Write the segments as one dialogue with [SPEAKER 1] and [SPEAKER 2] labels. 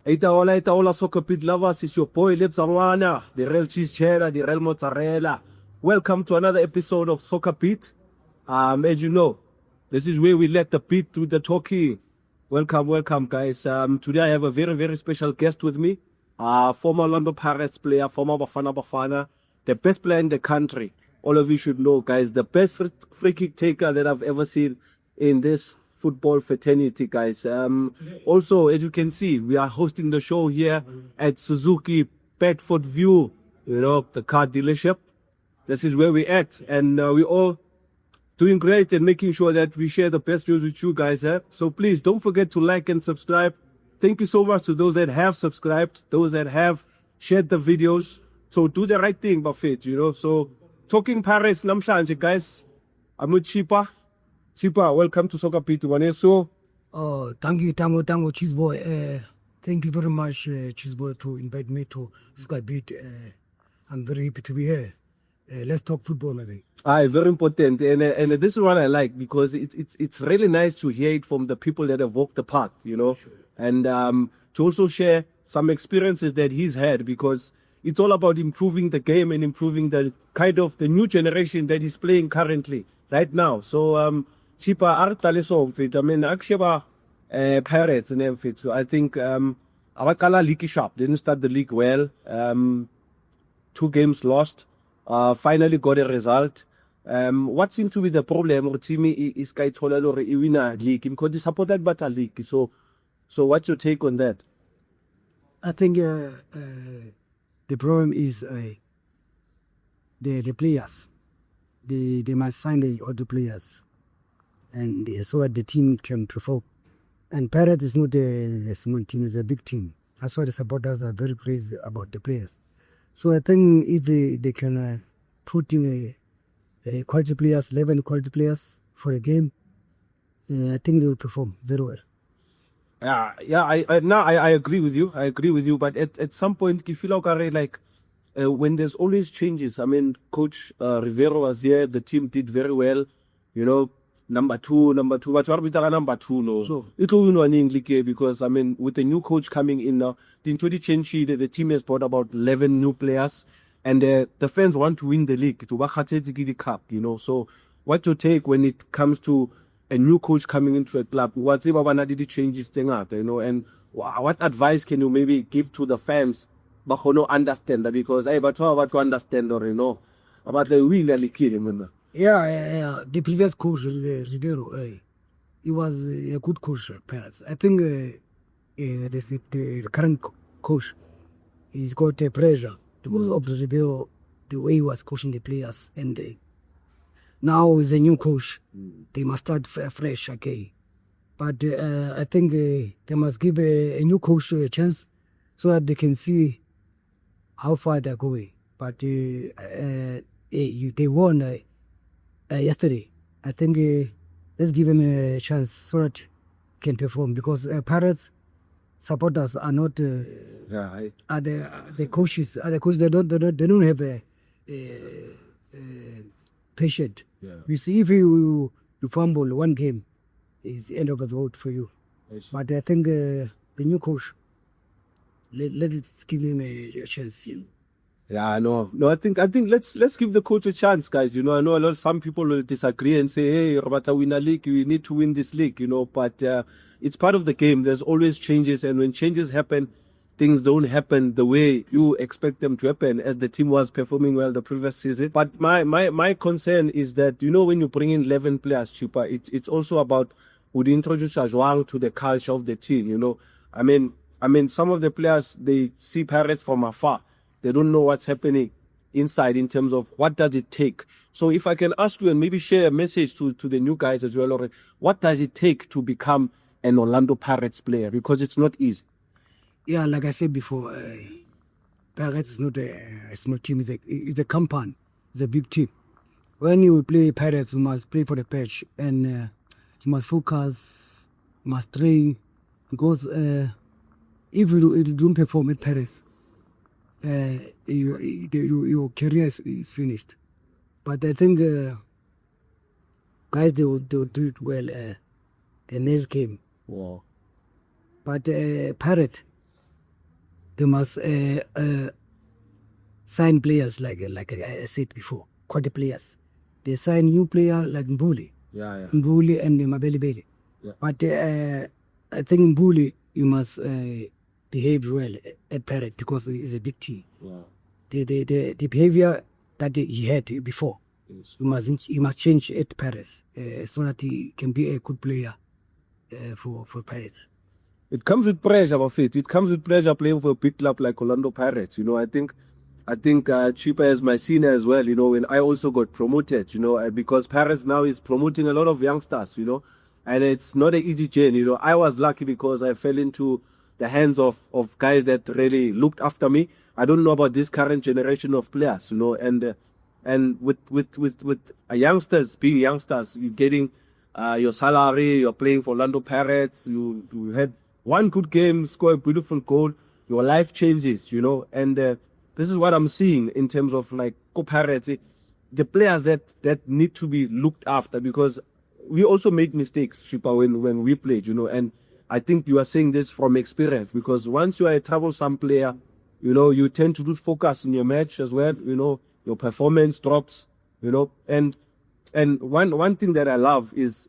[SPEAKER 1] Itaola Soccerbeat lovers, it's your boy Lebzangwana, the real cheese cheddar, the real mozzarella. Welcome to another episode of Soccerbeat. As you know, this is where we let the beat do the talking. Welcome, guys. Today I have a very special guest with me. Former London Pirates player, former Bafana, the best player in the country. All of you should know, guys, the best free kick taker that I've ever seen in this football fraternity, guys. Also, as you can see, we are hosting the show here at Suzuki Bedford View, the car dealership. This is where we're at, and we're all doing great and making sure that we share the best news with you guys. So please don't forget to like and subscribe. Thank you so much to those that have subscribed, those that have shared the videos. So do the right thing, Buffett, So talking Paris, namhlanje, guys. I'm with Chipa. Chipa, welcome to Soccerbeat. So,
[SPEAKER 2] oh, thank you, Cheezboy. Thank you very much, Cheezboy, to invite me to Soccerbeat. I'm very happy to be here. Let's talk football, maybe.
[SPEAKER 1] Very important, and this is what I like, because it's really nice to hear it from the people that have walked the path, Sure. And to also share some experiences that he's had, because it's all about improving the game and improving the kind of the new generation that is playing currently right now. So Chipa Artaleso fit. I mean, actually, Pirates and fit. So I think Awakala league sharp. Didn't start the league well. 2 games lost. Finally got a result. What seems to be the problem with team is Kai Tolalo win a league because they supported but a league. So what's your take on that?
[SPEAKER 2] I think the problem is the players. They must sign all the players, and so that the team can perform. And Pirates is not a small team; it's a big team. That's why the supporters are very praised about the players. So I think if they can put in a quality players, 11 quality players for a game, I think they will perform very well.
[SPEAKER 1] I agree with you. But at some point, you feel like when there's always changes. I mean, Coach Riveiro was here. The team did very well. Number two. But number 2, no. So it will win in league because I mean, with the new coach coming in now, the team has brought about 11 new players, and the fans want to win the league to the cup. So what to take when it comes to a new coach coming into a club? What's the changes thing out? And what advice can you maybe give to the fans? But understand that, because but to understand or about the really kidding.
[SPEAKER 2] Yeah. The previous coach, Riveiro, he was a good coach, Pirates. I think the current coach, he's got a pressure because of the Riveiro, the way he was coaching the players. And now he's a new coach. They must start fresh, okay. But I think they must give a new coach a chance so that they can see how far they're going. But they won yesterday. I think let's give him a chance so that he can perform, because Pirates supporters are not are the coaches. Are the coaches? They don't have a patient. Yeah. You see, if you fumble one game, it's the end of the road for you. Yes. But I think the new coach, let's give him a chance.
[SPEAKER 1] Yeah, no. I think let's give the coach a chance, guys. I know some people will disagree and say, hey, Robata, win a league, we need to win this league, but it's part of the game. There's always changes, and when changes happen, things don't happen the way you expect them to happen, as the team was performing well the previous season. But my concern is that, when you bring in 11 players, cheaper, it's also about would introduce Joao to the culture of the team, I mean, some of the players, they see Pirates from afar. They don't know what's happening inside in terms of what does it take. So if I can ask you and maybe share a message to the new guys as well, or what does it take to become an Orlando Pirates player? Because it's not easy.
[SPEAKER 2] Yeah, like I said before, Pirates is not a small team. It's a compound. It's a big team. When you play Pirates, you must play for the pitch, and you must focus, you must train, because if you don't perform at Pirates, your career is finished. But I think guys, they'll do it well the next game.
[SPEAKER 1] Wow.
[SPEAKER 2] But Pirate, they must sign players like I said before, quality players. They sign new player like Mbule. Mbule and Mabele.
[SPEAKER 1] Yeah.
[SPEAKER 2] But I think Mbule, you must behave well at Parrot because he's a big team. The behavior that he had before, you must change at Paris so that he can be a good player for Paris.
[SPEAKER 1] It comes with pressure, Buffett. It comes with pressure playing for a big club like Orlando Pirates. You know, I think Chipa is my senior as well. You know, when I also got promoted. You know, because Pirates now is promoting a lot of youngsters. You know, and it's not an easy journey. You know, I was lucky because I fell into the hands of guys that really looked after me. I don't know about this current generation of players. You know, and with youngsters being youngsters, you're getting your salary. You're playing for Orlando Pirates. You had one good game, score a beautiful goal, your life changes, you know. And this is what I'm seeing in terms of like Pirates, the players that need to be looked after, because we also make mistakes, Shipa, when we played, you know. And I think you are saying this from experience, because once you are a troublesome player, you know, you tend to lose focus in your match as well, you know, your performance drops, you know. And one thing that I love is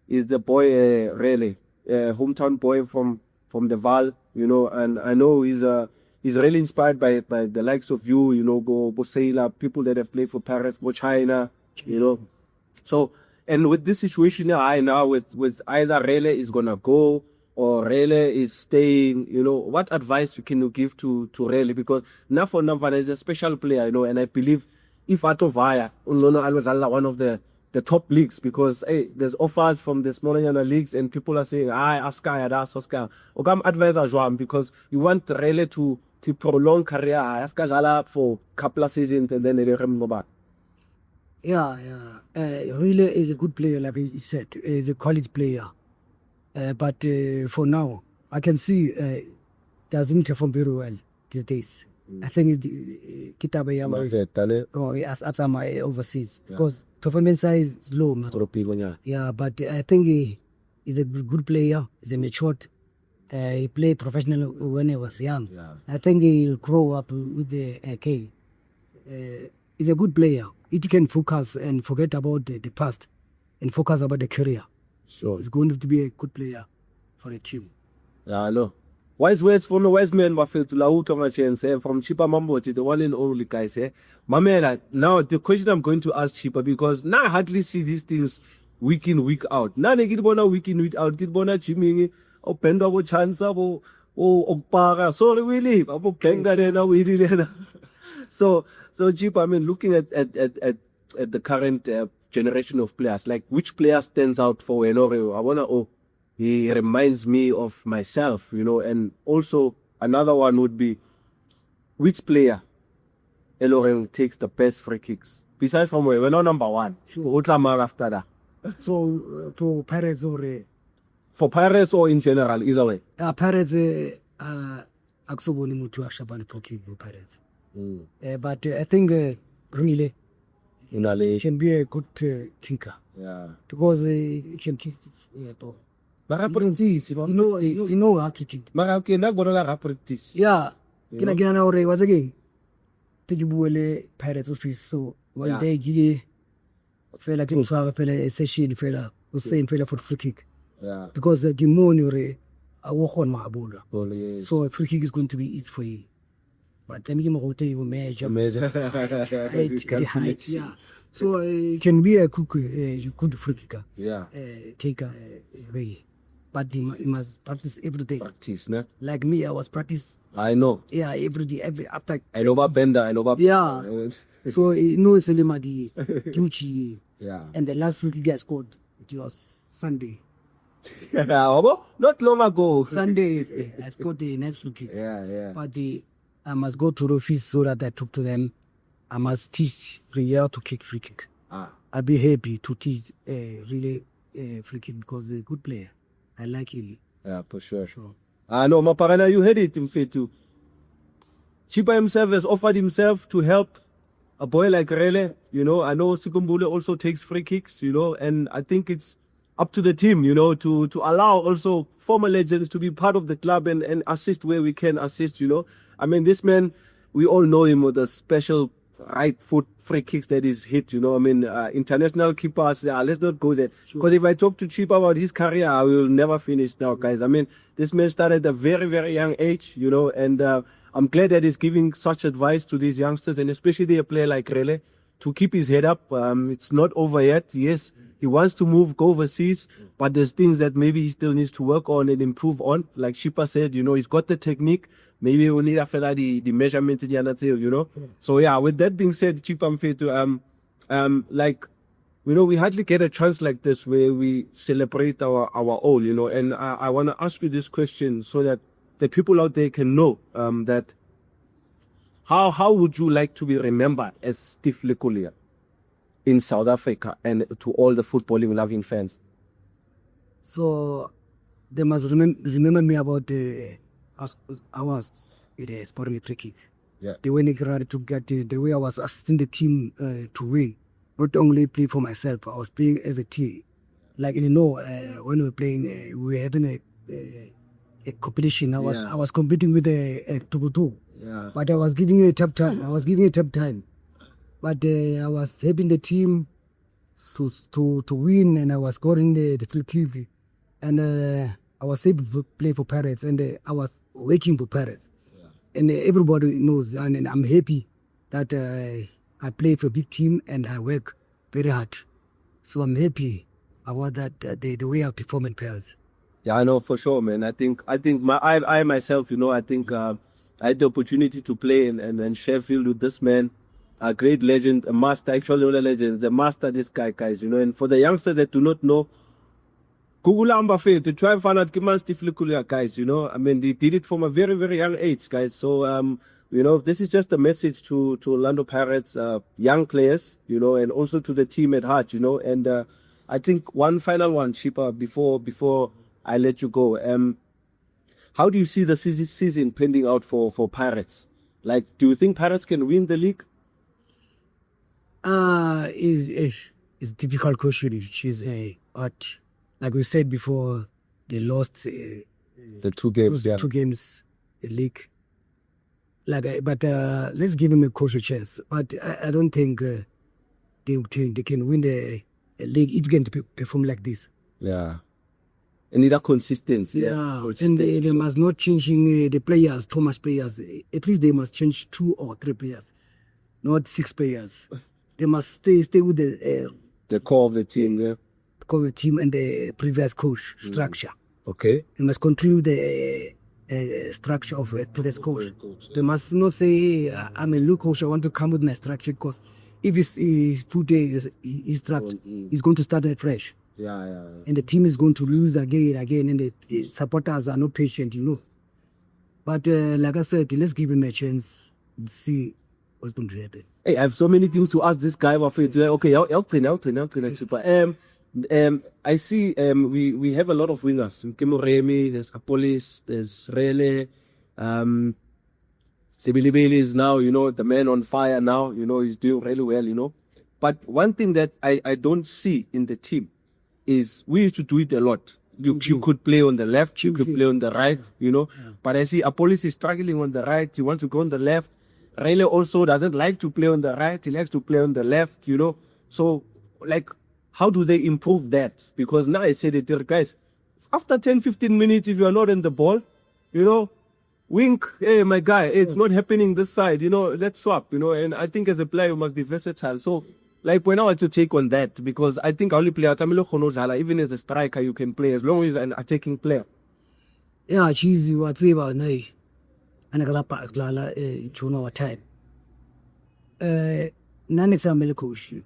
[SPEAKER 1] the boy Rele. Hometown boy from the Val, you know, and I know he's really inspired by the likes of you, you know, Boseila, people that have played for Paris, China, you know. So, and with this situation now with either Rele is gonna go or Rele is staying, you know, what advice can you give to Rele? Because Navana is a special player, you know, and I believe if Atovaya, one of the top leagues, because hey, there's offers from the smaller leagues and people are saying, Oscar. Advisor because you want Rele to prolong career, for a couple of seasons and then they go back.
[SPEAKER 2] Yeah. Rele is a good player, like you said. He's a college player. But for now, I can see doesn't perform very well these days. I think it's Kitabayama. Oh, overseas. Because performance size is low. Yeah, but I think he's a good player. He's a matured. He played professional when he was young. Yeah. I think he'll grow up with the K. He's a good player. He can focus and forget about the past and focus about the career. So he's going to be a good player for a team.
[SPEAKER 1] Yeah, I know. Wise words from a wise man, Buffett, to Lauto Machen, from Chipa Mambo to the one and only guys. My man, now the question I'm going to ask Chipa, because now I hardly see these things week in, week out. Now they get bona week in, week out, get bona chiming, or pendo, or chance, or para. Sorry, we leave. I'm paying that now, we did. So Chipa, I mean, looking at the current generation of players, like which player stands out for Enorio? I wanna he reminds me of myself, you know. And also another one would be which player Eloren takes the best free kicks besides from where we're not number one. Sure. After that.
[SPEAKER 2] So to Pirates or
[SPEAKER 1] for Pirates or in general, either way.
[SPEAKER 2] Pirates Aksoboni Mutu Ashabani Poki Pirates. But I think really can be a good thinker. Yeah. Because he can kick
[SPEAKER 1] no,
[SPEAKER 2] you know how to think. Yeah. Kina na ore was again. Tijubuele Pirates office so one day gigi fella to fella session fella was saying fella for free kick. Yeah. Because the money I walk on my boulder. So a free kick is going to be easy for you. But let me give you measure. Yeah. So it can be a good free kicker. Yeah. Take a way. But you must practice every day.
[SPEAKER 1] Practice, ne?
[SPEAKER 2] Like me, I was practice.
[SPEAKER 1] I know.
[SPEAKER 2] Yeah, every day, every after.
[SPEAKER 1] I know about bender, I know about.
[SPEAKER 2] Yeah. So you know, Selima the Tucci. Yeah. And the last week you guys scored. It was Sunday.
[SPEAKER 1] Not long ago.
[SPEAKER 2] Sunday, I scored the next week.
[SPEAKER 1] Yeah.
[SPEAKER 2] But I must go to the office so that I talk to them. I must teach Rele to kick free kick. I'll be happy to teach really free kick because they're a good player. I like him.
[SPEAKER 1] Yeah, for sure. No, Maparana, you heard it in Fetu. Chipa himself has offered himself to help a boy like Rele. You know, I know Sipho Mbule also takes free kicks, you know, and I think it's up to the team, you know, to allow also former legends to be part of the club and assist where we can assist, you know. I mean, this man, we all know him with the special right foot free kicks that is hit, you know. I mean, international keepers, let's not go there. Because if I talk to Chip about his career, I will never finish now, guys. I mean, this man started at a very, very young age, you know, and I'm glad that he's giving such advice to these youngsters, and especially a player like Rele, to keep his head up. It's not over yet. Yes, he wants to go overseas, but there's things that maybe he still needs to work on and improve on. Like Shipa said, you know, he's got the technique. Maybe we need after that the measurement in Yanateo, you know. So yeah, with that being said, Chipa Mfetu, like, you know, we hardly get a chance like this where we celebrate our all, you know. And I want to ask you this question so that the people out there can know that how would you like to be remembered as Steve Lekoelea in South Africa and to all the footballing loving fans?
[SPEAKER 2] So they must remember me about I was in a sporting tricky.
[SPEAKER 1] Yeah.
[SPEAKER 2] The way to get the way I was assisting the team to win. Not only play for myself, I was playing as a team. Like, you know, when we were playing, we were having a competition. I was competing with a Tubutu.
[SPEAKER 1] Yeah.
[SPEAKER 2] But I was giving you a tough time. But I was helping the team to win, and I was scoring the free kick. And I was able to play for Pirates, and I was working for Pirates. Yeah. And everybody knows, and I'm happy that I play for a big team and I work very hard. So I'm happy about that, the way I perform in Pirates.
[SPEAKER 1] Yeah, I know for sure, man. I think I myself, you know, I think I had the opportunity to play in Sheffield with this man, a great legend, a master, actually not a legend, the master, this guys, you know. And for the youngsters that do not know, Google Ambafe to try and find out Kiman Steve Lekoelea, guys, you know. I mean, they did it from a very, very young age, guys. So, you know, this is just a message to Orlando Pirates, young players, you know, and also to the team at heart, you know. And I think one final one, Shipa, before I let you go. How do you see the season pending out for Pirates? Like, do you think Pirates can win the league?
[SPEAKER 2] It's a difficult question. She's but like we said before, they lost
[SPEAKER 1] the 2 games.
[SPEAKER 2] Yeah. 2 games, the league. Like, but let's give them a closer chance. But I don't think they can win the league if they can perform like this.
[SPEAKER 1] Yeah. And need a consistency.
[SPEAKER 2] Yeah. And they must not changing the players, too much players. At least they must change 2 or 3 players, not 6 players. They must stay with
[SPEAKER 1] the core of the team. Yeah.
[SPEAKER 2] Core of the team and the previous coach structure.
[SPEAKER 1] Okay.
[SPEAKER 2] They must continue the structure of a previous coach. They must not say, I'm a new coach, I want to come with my structure, because if he's put his structure, he's going to start fresh.
[SPEAKER 1] Yeah.
[SPEAKER 2] And the team is going to lose again, and the supporters are not patient, you know. But like I said, let's give him a chance and see what's going to happen.
[SPEAKER 1] Hey, I have so many things to ask this guy. Okay, I'll train super. I see we have a lot of wingers. Remy, there's Apolis, there's Rele. Sibilibeli is now, you know, the man on fire now. You know, he's doing really well, you know. But one thing that I don't see in the team is we used to do it a lot. You could play on the left, you could play on the right, you know. Yeah. But I see Apolis is struggling on the right. He wants to go on the left. Rele also doesn't like to play on the right. He likes to play on the left, you know. So, like, how do they improve that? Because now I said it, guys, after 10, 15 minutes, if you are not in the ball, you know, wink, hey, my guy, it's not happening this side, you know, let's swap, you know. And I think as a player, you must be versatile. So, like, when I want to take on that, because I think I only play even as a striker, you can play as long as you're an attacking player.
[SPEAKER 2] Yeah, Cheezy, what's about now? And I got a time.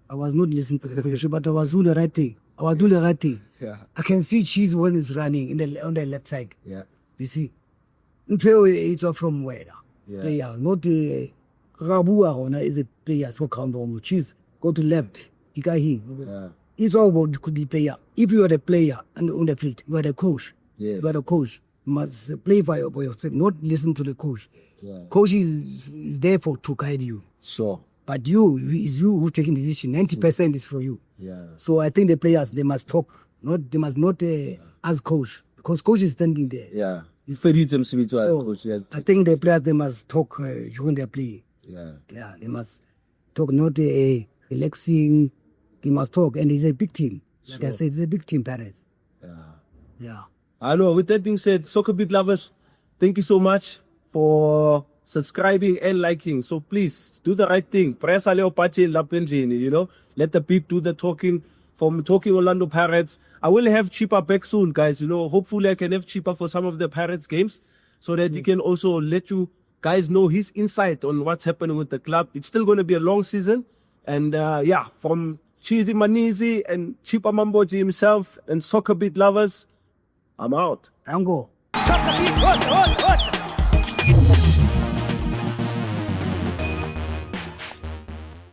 [SPEAKER 2] I was not listening to the coach, but I was doing the right thing.
[SPEAKER 1] Yeah.
[SPEAKER 2] I can see Cheese when he's running on the left side.
[SPEAKER 1] Yeah.
[SPEAKER 2] You see? It's from where?
[SPEAKER 1] Yeah.
[SPEAKER 2] Player, not the Rabua is a player, so count on Cheese. Go to left. You got here.
[SPEAKER 1] Yeah.
[SPEAKER 2] It's all about the player. If you are the player and on the field, you are the coach.
[SPEAKER 1] Yes.
[SPEAKER 2] You are the coach. You must play by yourself, not listen to the coach.
[SPEAKER 1] Yeah.
[SPEAKER 2] Coach is there to guide you.
[SPEAKER 1] Sure.
[SPEAKER 2] But it's you who's taking decision. 90% is for you.
[SPEAKER 1] Yeah.
[SPEAKER 2] So I think the players, they must talk They must not as coach, because coach is standing there.
[SPEAKER 1] Yeah. If Fedidze msibitsi
[SPEAKER 2] So,
[SPEAKER 1] coach, yes.
[SPEAKER 2] I think the players, they must talk during their play.
[SPEAKER 1] Yeah.
[SPEAKER 2] Yeah, they must talk, not relaxing. They must talk, and it's a big team. Like I said, it's a big team, Paris.
[SPEAKER 1] Yeah.
[SPEAKER 2] Yeah.
[SPEAKER 1] I know. With that being said, Soccerbeat lovers, thank you so much for subscribing and liking. So please do the right thing. Press a little button, you know. Let the beat do the talking. From Talking Orlando Pirates, I will have cheaper back soon, guys. You know, hopefully I can have cheaper for some of the Pirates games, so that he can also let you guys know his insight on what's happening with the club. It's still going to be a long season, and yeah, from Cheesy Manizi and Chipa Mamboji himself and Soccerbeat lovers, I'm out.
[SPEAKER 2] Ango.
[SPEAKER 3] Soccerbeat, what?